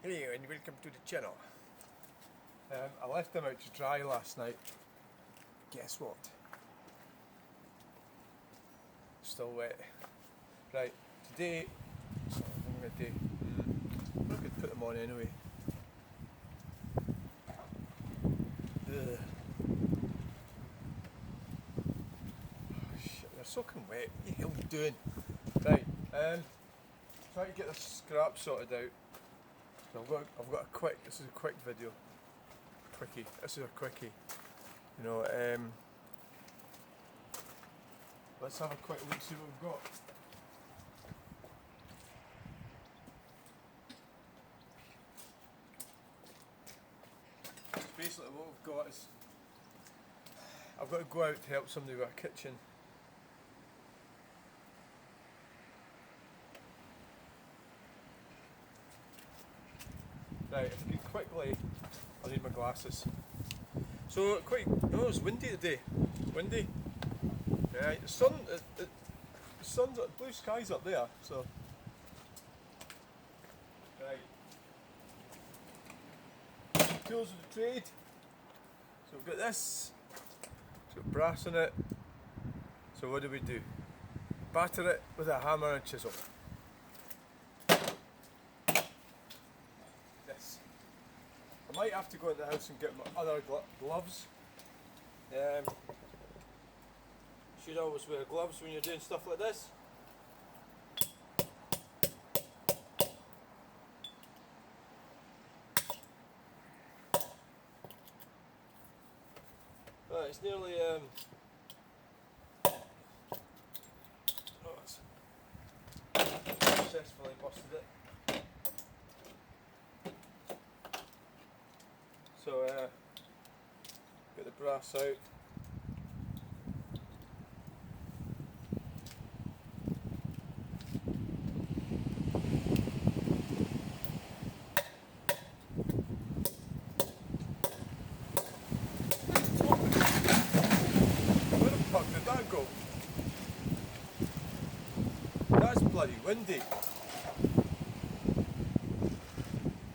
Hello and welcome to the channel. I left them out to dry last night. Guess what? Still wet. Right, today, what am I going to do? I'm going to put them on anyway. Ugh. Oh, shit, they're soaking wet. What the hell are you doing? Right, trying to get this scrap sorted out. So I've got a quick, this is a quick video. Quickie, this is a quickie. You know, let's have a quick look, see what we've got. Basically what we've got is, I've got to go out to help somebody with a kitchen. Right, if you can quickly, I'll need my glasses. So it's windy today. Windy. Right, the sun's blue skies up there, so. Right. Tools of the trade. So we've got this. It's got brass in it. So what do? Batter it with a hammer and chisel. This. I might have to go in the house and get my other gloves. You should always wear gloves when you're doing stuff like this. Right, it's nearly it's successfully busted it. So get the brass out. Where the fuck did that go? That's bloody windy.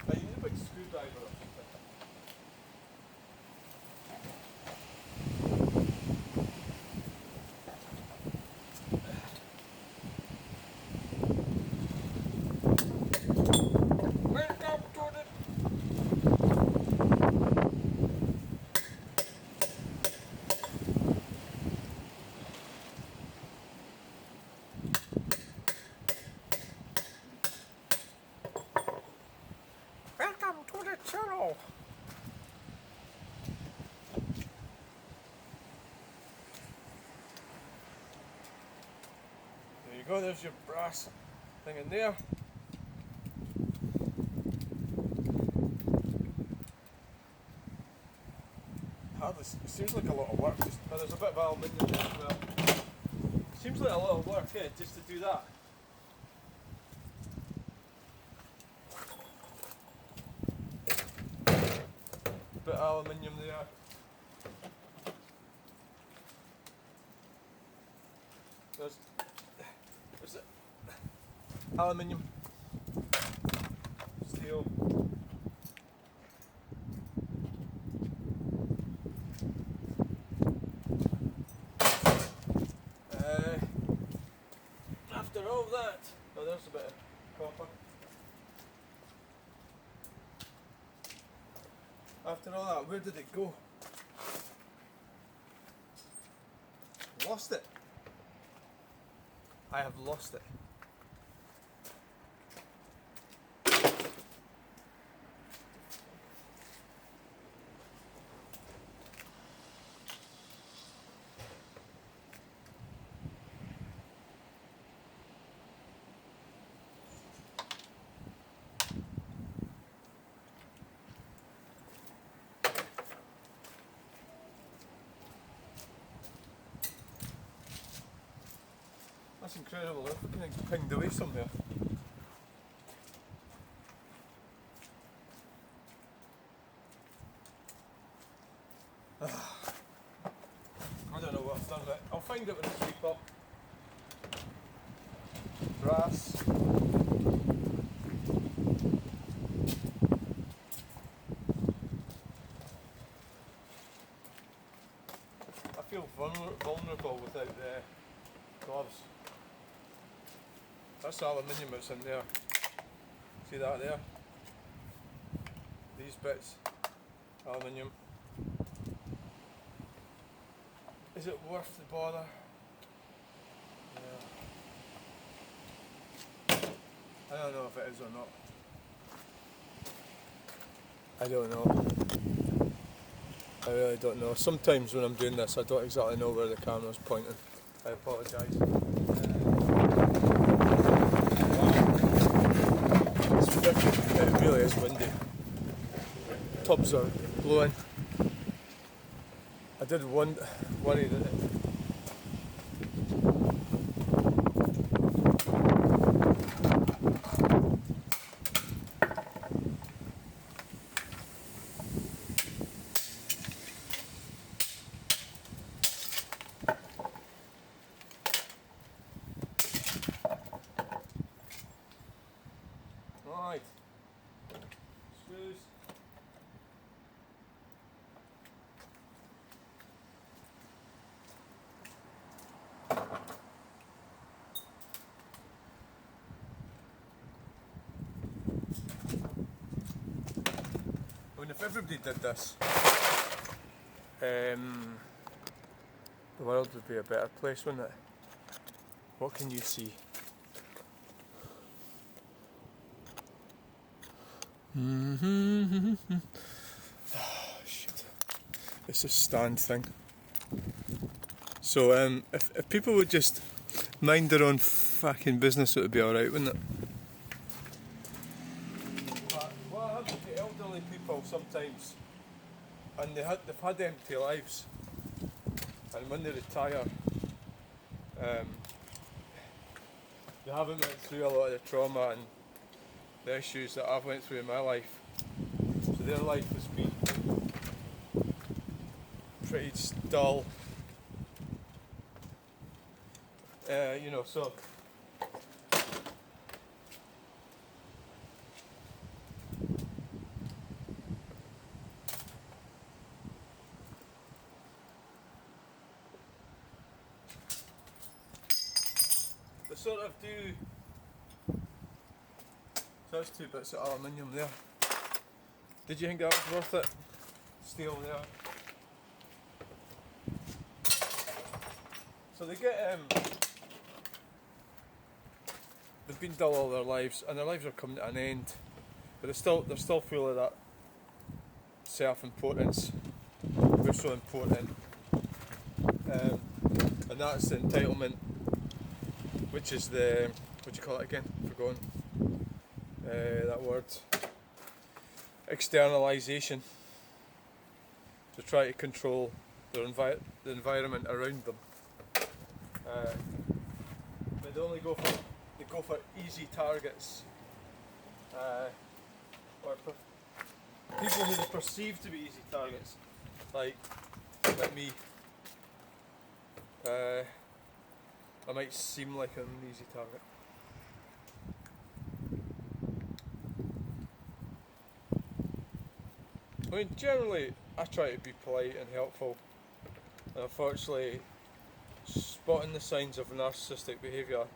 You need a big screwdriver or something. Welcome to the channel! There you go, there's your brass thing in there. Hardly, it seems like a lot of work, but there's a bit of aluminium there as well. Seems like a lot of work, just to do that. Bit of aluminium there. There's it. Aluminium, steel. After all that, oh, there's a bit of copper. After all that, where did it go? Lost it. I have lost it. That's incredible, look, we can pinged away somewhere. I don't know what I've done with it. I'll find it when I sweep up. Brass. gloves. That's aluminium that's in there. See that there? These bits, aluminium. Is it worth the bother? Yeah. I don't know if it is or not. I don't know. I really don't know. Sometimes when I'm doing this I don't exactly know where the camera's pointing. I apologise. It really is windy. Tubs are blowing. I did worry that right. Screws. I mean, if everybody did this, the world would be a better place, wouldn't it? What can you see? Oh, shit. It's a stand thing. So if people would just mind their own fucking business, it would be alright, wouldn't it? But what happens to elderly people sometimes, and they've had empty lives, and when they retire, they haven't went through a lot of the trauma and the issues that I've went through in my life. So their life has been pretty dull. You know, so they sort of do. So that's 2 bits of aluminium there. Did you think that was worth it? Steel there. So they get they've been dull all their lives, and their lives are coming to an end, but they're still full of that self-importance. We're so important, and that's the entitlement, which is the, what do you call it again? Forgotten. That word. Externalisation. To try to control the environment around them. They only go for easy targets, or people who they perceive to be easy targets, like me. I might seem like an easy target. I mean, generally, I try to be polite and helpful, and unfortunately, spotting the signs of narcissistic behaviour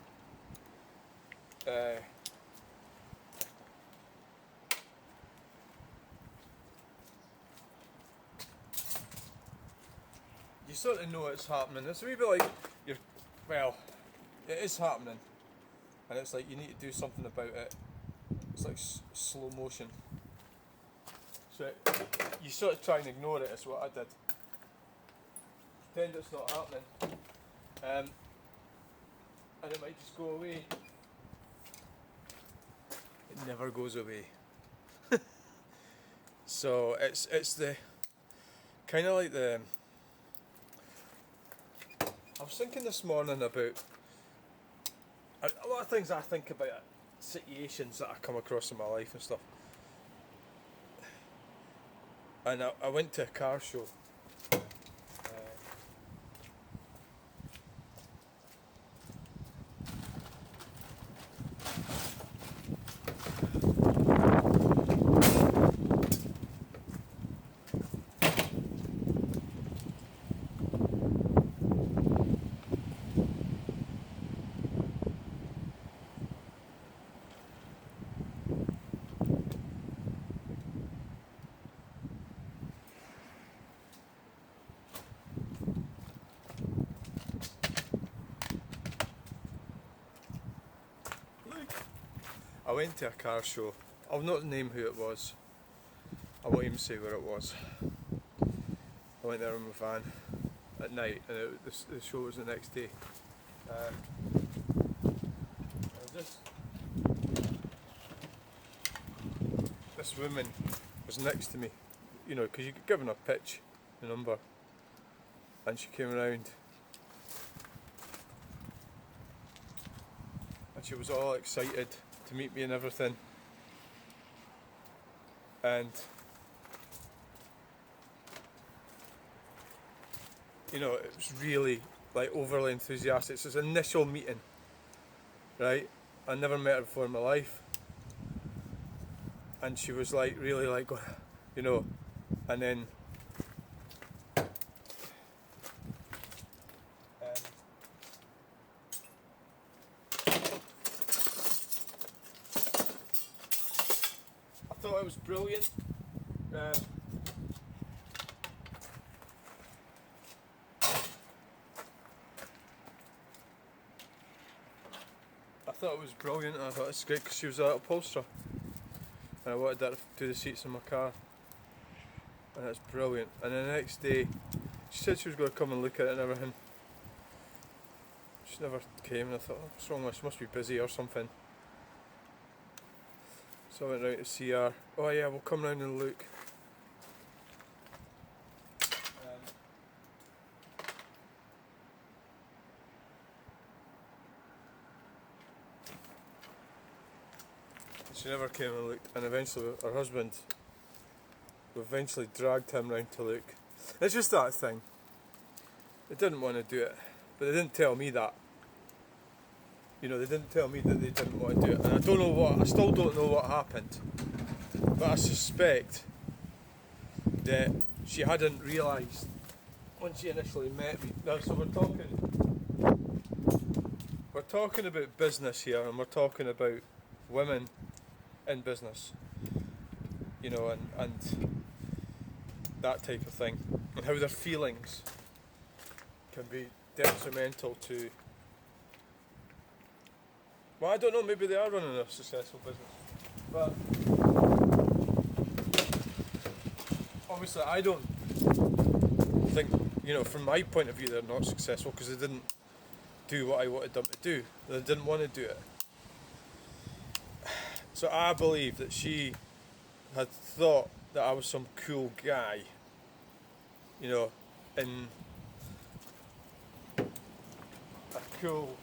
you sort of know it's happening. It's a wee bit like it is happening, and it's like you need to do something about it. It's like slow motion. So you sort of try and ignore it. Is what I did. Pretend it's not happening, and it might just go away. It never goes away. So it's the kind of like the. I was thinking this morning about a lot of things I think about, situations that I come across in my life and stuff. And I went to a car show. I went to a car show. I'll not name who it was. I won't even say where it was. I went there in my van at night, and the show was the next day. This woman was next to me, you know, because you get given a pitch, a number, and she came around, and she was all excited to meet me and everything, and you know, it was really like overly enthusiastic. It's this initial meeting, right? I never met her before in my life, and she was like really like, you know, and then I thought it was brilliant. I thought it was brilliant, and I thought it's great because she was an upholsterer, and I wanted her to do the seats in my car, and it's brilliant. And then the next day, she said she was going to come and look at it and everything. She never came, and I thought, oh, what's wrong with her? She must be busy or something. So I went round to see her. Oh yeah, we'll come round and look. She never came and looked, and eventually her husband dragged him round to look. It's just that thing. They didn't want to do it, but they didn't tell me that. You know, they didn't tell me that they didn't want to do it, and I still don't know what happened, but I suspect that she hadn't realised when she initially met me. Now, so we're talking about business here, and we're talking about women in business, you know, and that type of thing, and how their feelings can be detrimental to, well, I don't know, maybe they are running a successful business, but obviously I don't think, you know, from my point of view, they're not successful because they didn't do what I wanted them to do. They didn't want to do it. So I believe that she had thought that I was some cool guy, you know, in a cool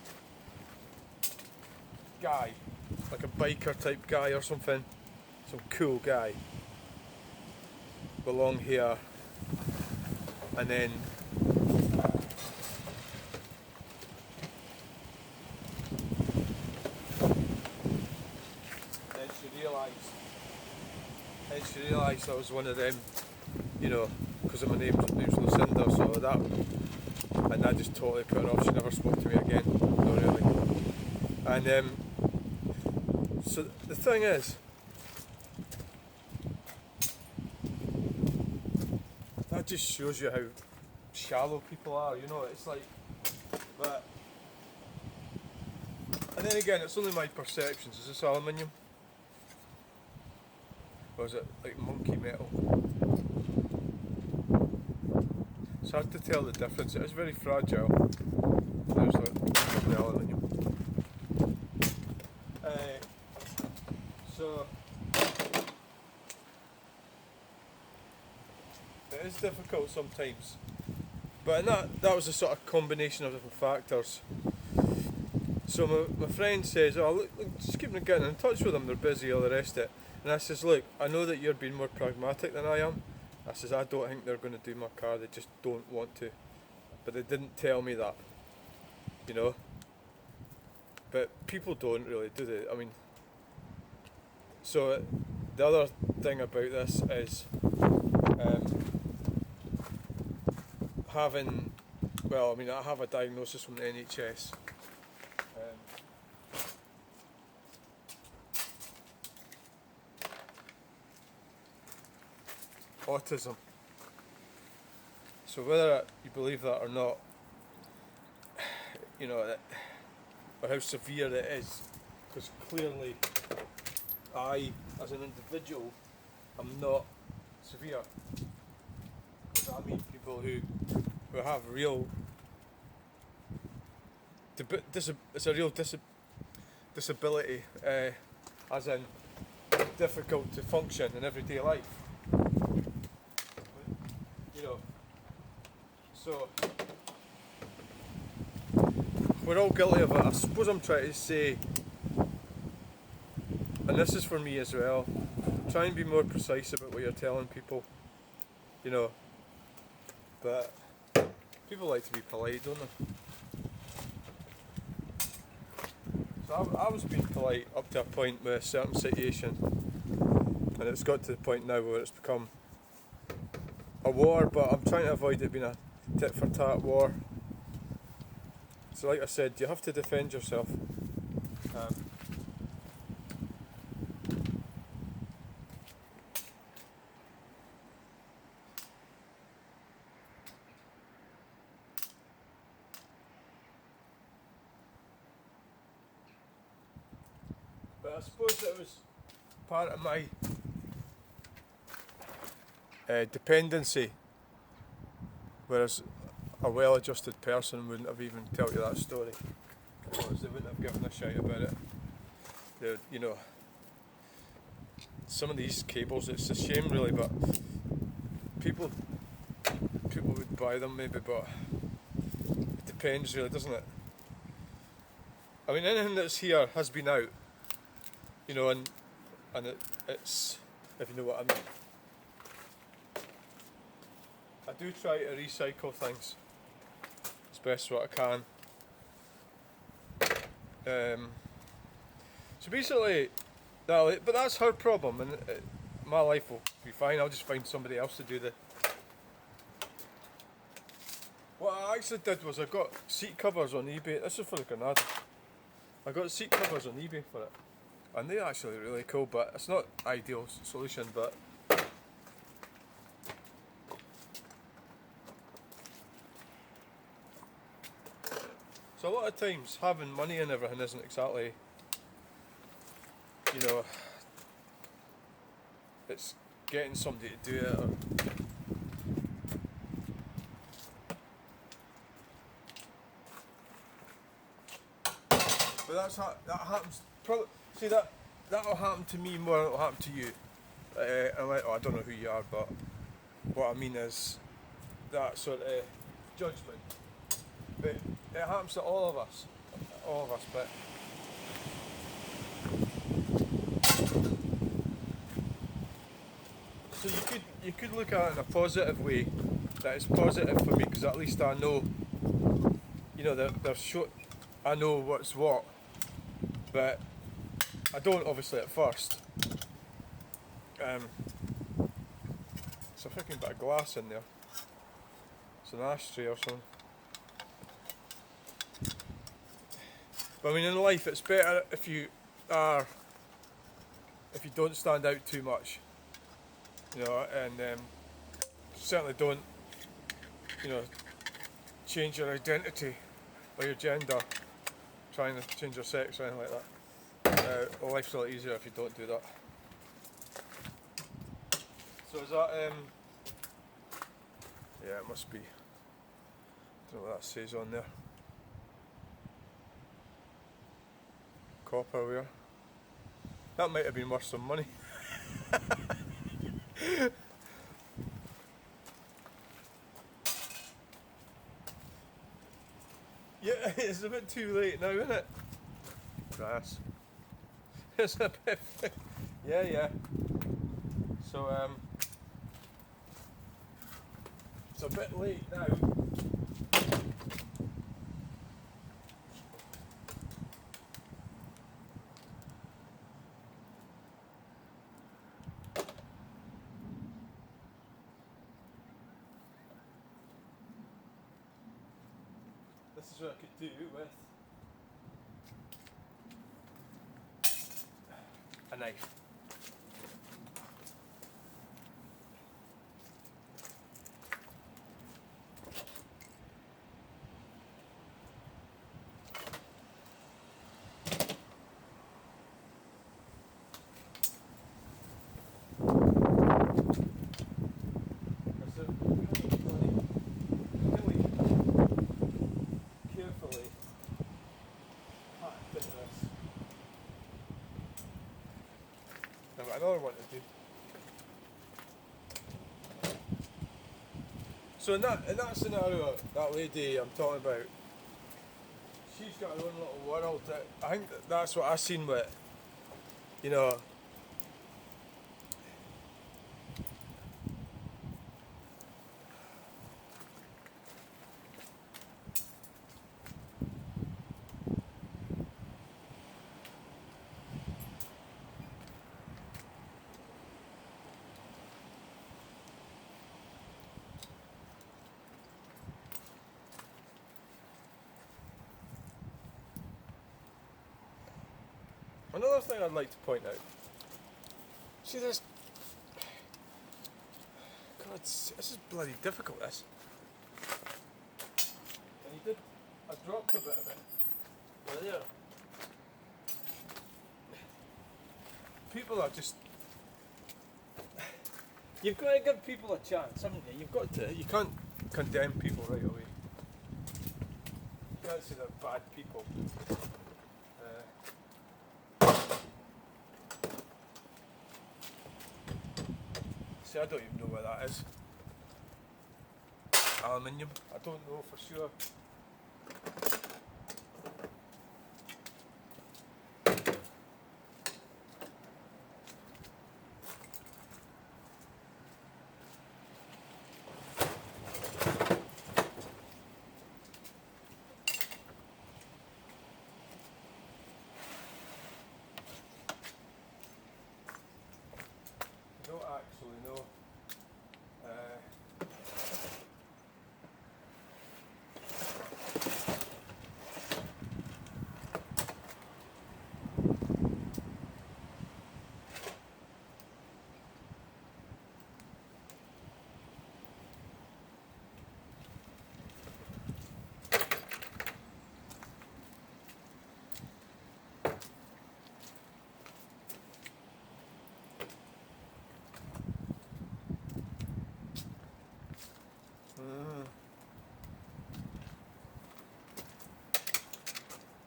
guy, like a biker type guy or something, some cool guy with long hair, and then she realised I was one of them, you know, because of my name's Lucinda, so that, and that just totally put her off. She never spoke to me again, no really. And so the thing is, that just shows you how shallow people are, you know. It's like, but, and then again, it's only my perceptions. Is this aluminium? Or is it like monkey metal? It's hard to tell the difference. It is very fragile. There's the aluminium. So it is difficult sometimes, but that was a sort of combination of different factors. So my friend says, oh look, just keep getting in touch with them, they're busy, all the rest of it. And I says, look, I know that you're being more pragmatic than I am. I says, I don't think they're going to do my car, they just don't want to. But they didn't tell me that, you know. But people don't really, do they? I mean, so the other thing about this is having, well, I mean, I have a diagnosis from the NHS. Autism. So whether you believe that or not, you know, or how severe it is, because clearly I, as an individual, am not severe. Because I meet people who have real it's a real disability, as in difficult to function in everyday life. You know, so we're all guilty of it. I suppose I'm trying to say, and this is for me as well, try and be more precise about what you're telling people, you know, but people like to be polite, don't they? So I was being polite up to a point with a certain situation, and it's got to the point now where it's become a war, but I'm trying to avoid it being a tit for tat war. So like I said, you have to defend yourself. But I suppose it was part of my dependency, whereas a well-adjusted person wouldn't have even told you that story, because they wouldn't have given a shite about it. You know, some of these cables, it's a shame really, but people would buy them maybe, but it depends really, doesn't it? I mean, anything that's here has been out, you know, and it's, if you know what I mean. I do try to recycle things as best what I can. So basically, but that's her problem, and my life will be fine. I'll just find somebody else to do the. What I actually did was I got seat covers on eBay. This is for the Granada. I got seat covers on eBay for it, and they're actually really cool. But it's not ideal solution, but. So a lot of times having money and everything isn't exactly, you know, it's getting somebody to do it. But that happens. Probably, see that'll happen to me more than it'll happen to you. I don't know who you are, but what I mean is that sort of judgment. But it happens to all of us, but so you could look at it in a positive way, that it's positive for me because at least I know, you know, I know what's what, but I don't obviously at first. It's a freaking bit of glass in there. It's an ashtray or something. But I mean, in life, it's better if you don't stand out too much, you know, and certainly don't, you know, change your identity or your gender, trying to change your sex or anything like that. Life's a lot easier if you don't do that. So is that, yeah, it must be, I don't know what that says on there. Copperware. That might have been worth some money. Yeah, it's a bit too late now, isn't it? Grass. It's a bit. Yeah. So it's a bit late now. This is what I could do with a knife. this. I've got another one to do. So in that scenario, that lady I'm talking about, she's got her own little world. I think that's what I seen with, you know. Another thing I'd like to point out. See this? God, this is bloody difficult. This. And you did. I dropped a bit of it. Right there. People are just. You've got to give people a chance, haven't you? You've got to. You can't condemn people right away. You can't say they're bad people. See, I don't even know where that is. Aluminium. I don't know for sure. I don't actually know.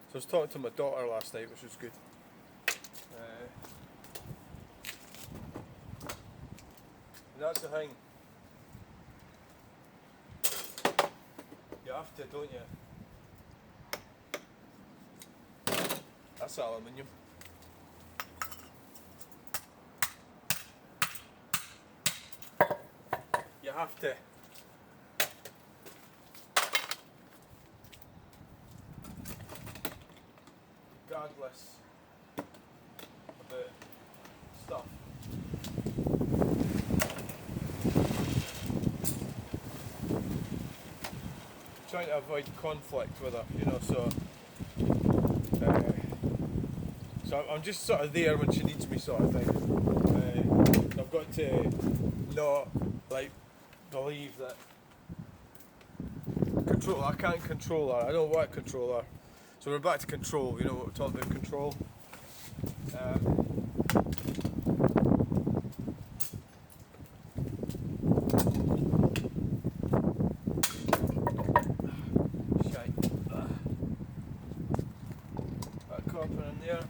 So I was talking to my daughter last night, which was good. And that's the thing. You have to, don't you? That's aluminium. You have to. Regardless about stuff. Trying to avoid conflict with her, you know, so I'm just sort of there when she needs me, sort of thing. I've got to not like believe that control. I can't control her. I don't want to control her. So we're back to control. You know what we're talking about? Control. That copper in there.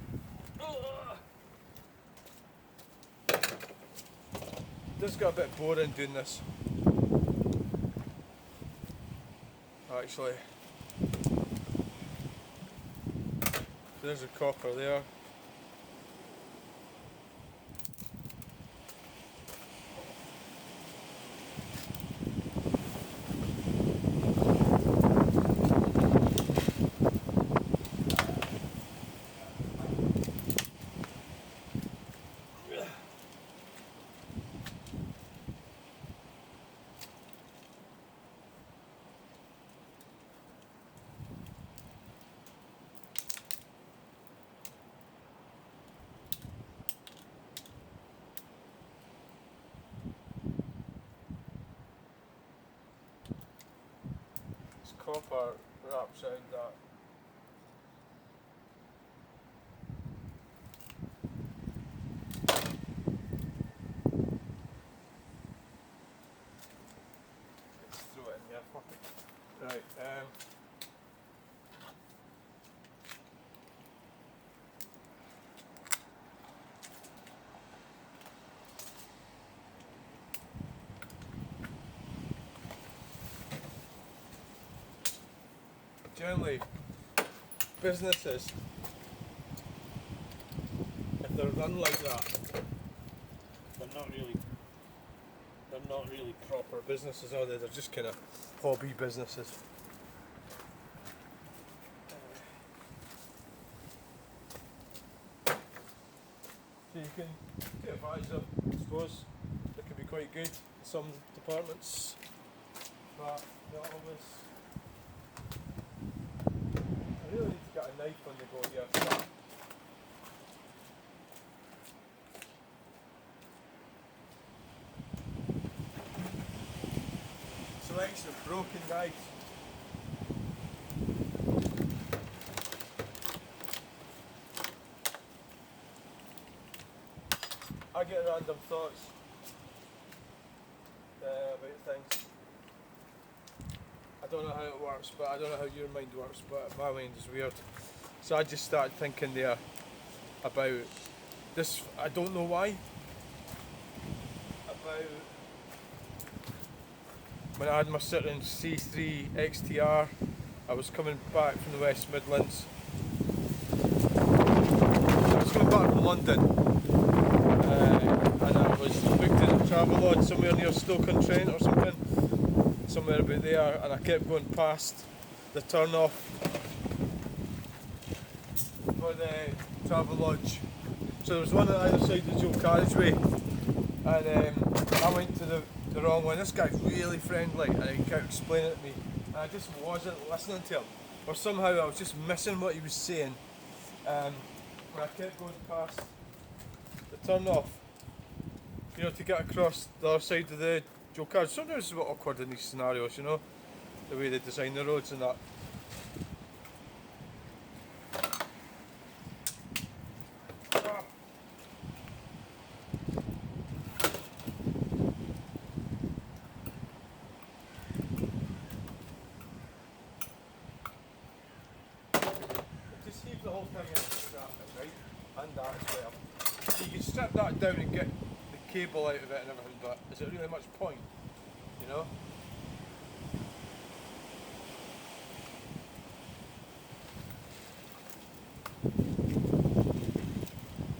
This got a bit boring doing this. Actually. There's a copper there. Copper wraps around that. Let's throw it in there. Fuck it. Right. generally businesses, if they're run like that, they're not really proper businesses, are they? They're just kind of hobby businesses. So you can take advantage of, I suppose, they can be quite good in some departments, but not always. I really need to get a knife on the go here. Selection of broken knives. I get random thoughts about things. I don't know how it works, but I don't know how your mind works, but my mind is weird. So I just started thinking there about this, I don't know why, about when I had my certain C3 XTR, I was coming back from the West Midlands. I was coming back from London, and I was booked in a Travelodge somewhere near Stoke-on-Trent or something, somewhere about there, and I kept going past the turn off for the Travelodge. So there was one on either side of the dual carriageway, and I went to the wrong one. This guy's really friendly, and he kept explaining it to me, and I just wasn't listening to him, or somehow I was just missing what he was saying. When I kept going past the turn off, you know, to get across the other side of the dual carriage. Sometimes it's a bit awkward in these scenarios, you know, the way they design the roads and that. The whole thing is scrap it, right? And that as well. So you can strip that down and get the cable out of it and everything, but is it really much point? You know?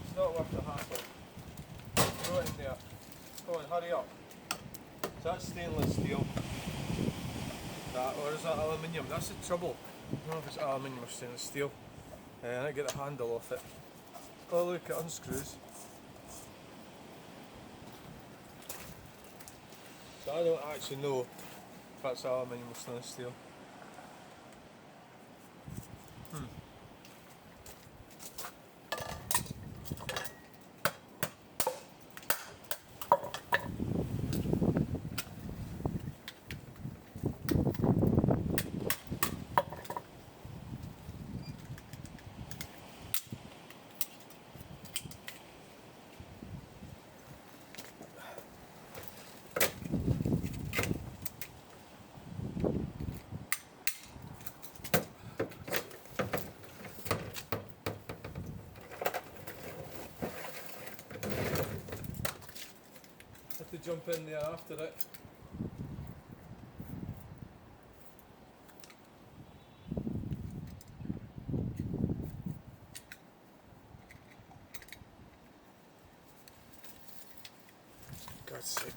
It's not worth the hassle. Throw it in there. Go on, hurry up. So that's stainless steel. That, or is that aluminium? That's the trouble. I don't know if it's aluminium or stainless steel. And I get the handle off it. Oh look, it unscrews. So I don't actually know if that's aluminium or stainless steel. To jump in there after it. God's sake.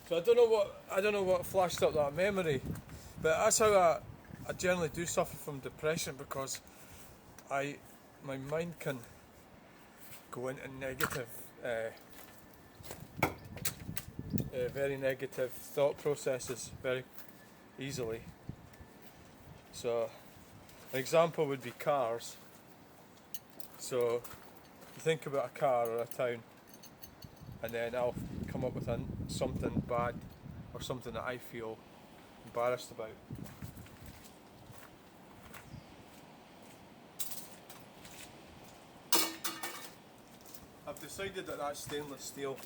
So I don't know what flashed up that memory, but that's how I generally do suffer from depression, because my mind can go into negative very negative thought processes very easily. So an example would be cars. So you think about a car or a town, and then I'll come up with something bad or something that I feel embarrassed about. I've decided that that's stainless steel.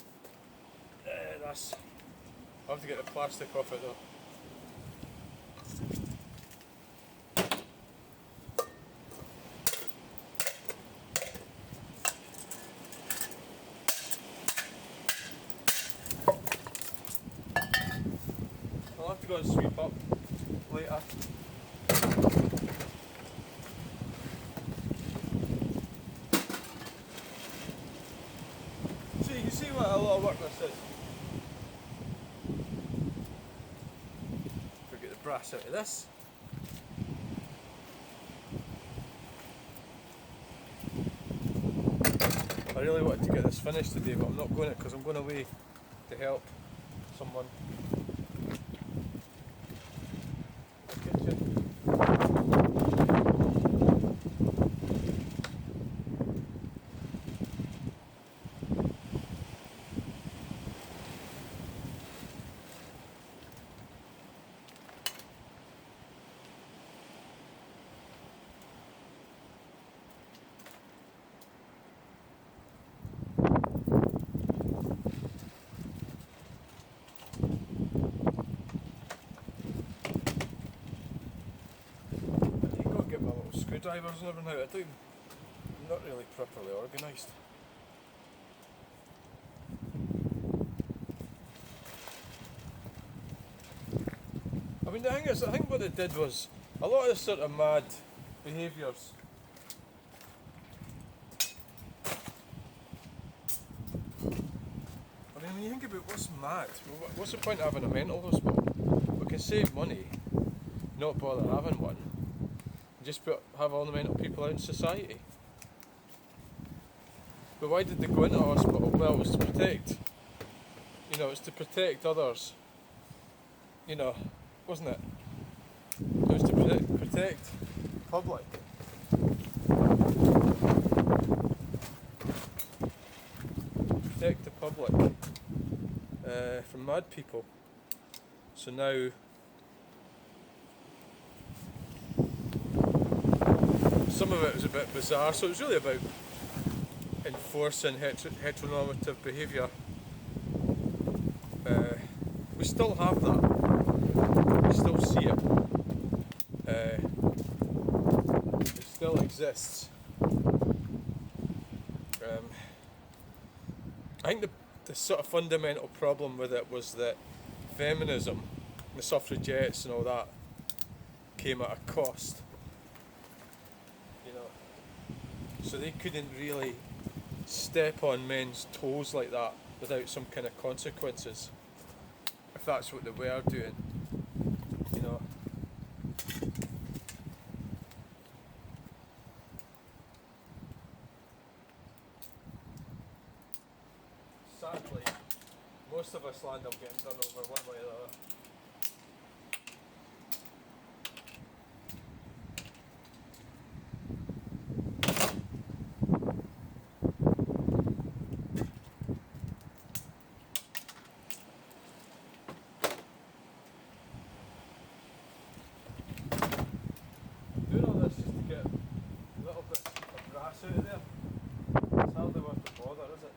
I'll have to get the plastic off it though. I'll have to go and sweep up later. grass out of this. I really wanted to get this finished today, but I'm not going to because I'm going away to help someone. The kitchen. Screwdrivers and everything out. I'm not really properly organised. I mean, the thing is, I think what they did was a lot of this sort of mad behaviours. I mean, when you think about what's mad, what's the point of having a mental hospital? We can save money, not bother having one. Just have all the mental people out in society. But why did they go into hospital? Well, it was to protect. It was to protect others. Wasn't it? It was to protect the public. Protect the public from mad people. So now. Some of it was a bit bizarre, so it was really about enforcing heteronormative behaviour. We still have that. We still see it. It still exists. I think the sort of fundamental problem with it was that feminism, the suffragettes and all that, came at a cost. So they couldn't really step on men's toes like that without some kind of consequences, if that's what they were doing. Sadly, most of us land up getting done over one way or the other. Out of there. It's hardly worth the bother, is it?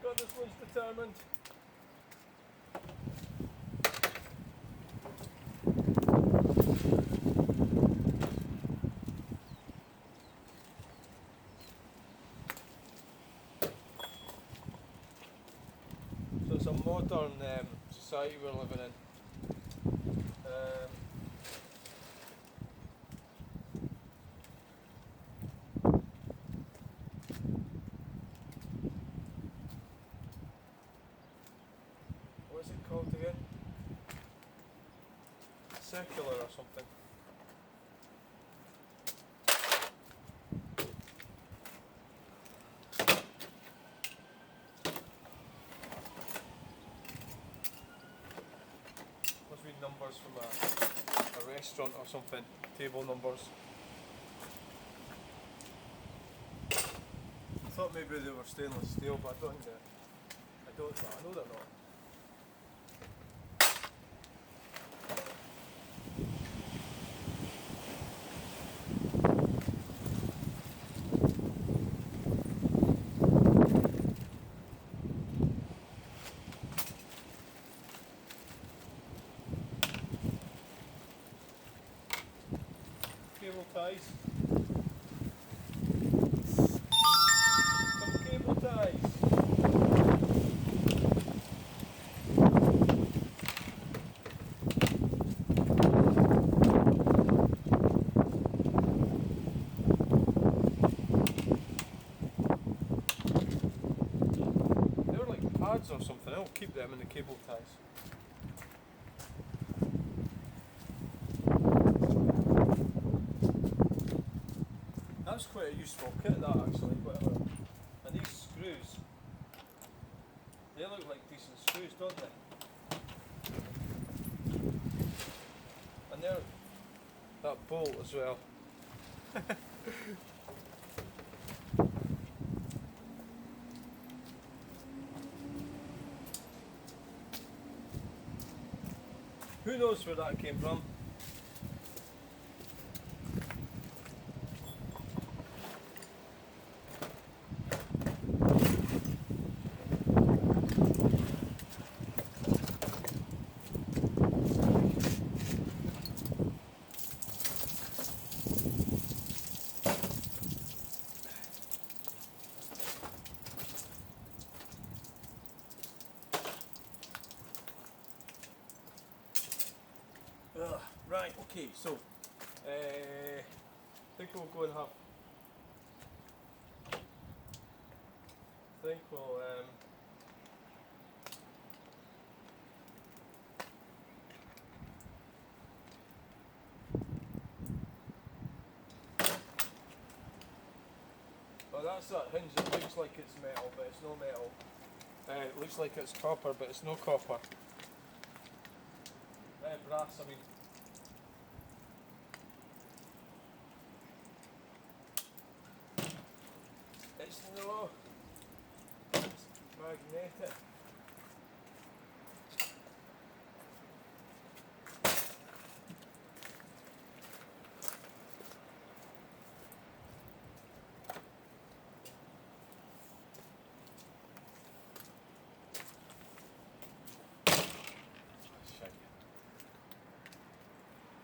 God, this one's determined. It's a modern society we're living in. What is it called again? Secular or something. Numbers from a restaurant or something, table numbers. I thought maybe they were stainless steel, but I don't think I know they're not. Cable ties. Some cable ties. pads or something. I'll keep them in the cable ties. That's quite a useful kit, that actually. And these screws, they look like decent screws, don't they? And they're that bolt as well. Who knows where that came from? Right, okay, so I think we'll go and have. I think we'll well, that's that hinge. It looks like it's metal, but it's no metal. It looks like it's copper, but it's no copper. Brass, I mean. It's no. It's magnetic.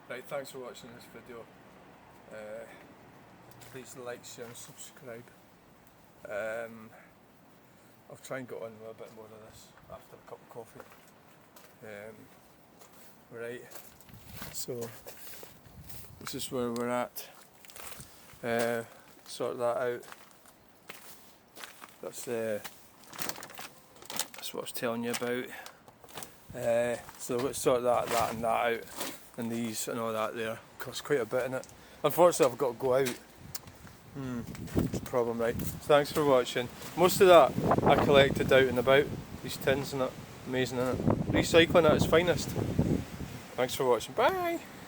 Right, thanks for watching this video. Please like, share and subscribe. I'll try and get on with a bit more of this after a cup of coffee. Right, so this is where we're at. Sort that out. That's what I was telling you about. So let's sort that and that out, and these and all that there. Costs quite a bit in it. Unfortunately, I've got to go out. It's a problem, right? So thanks for watching. Most of that I collected out and about. These tins and that, amazing, isn't it? Recycling at its finest. Thanks for watching. Bye.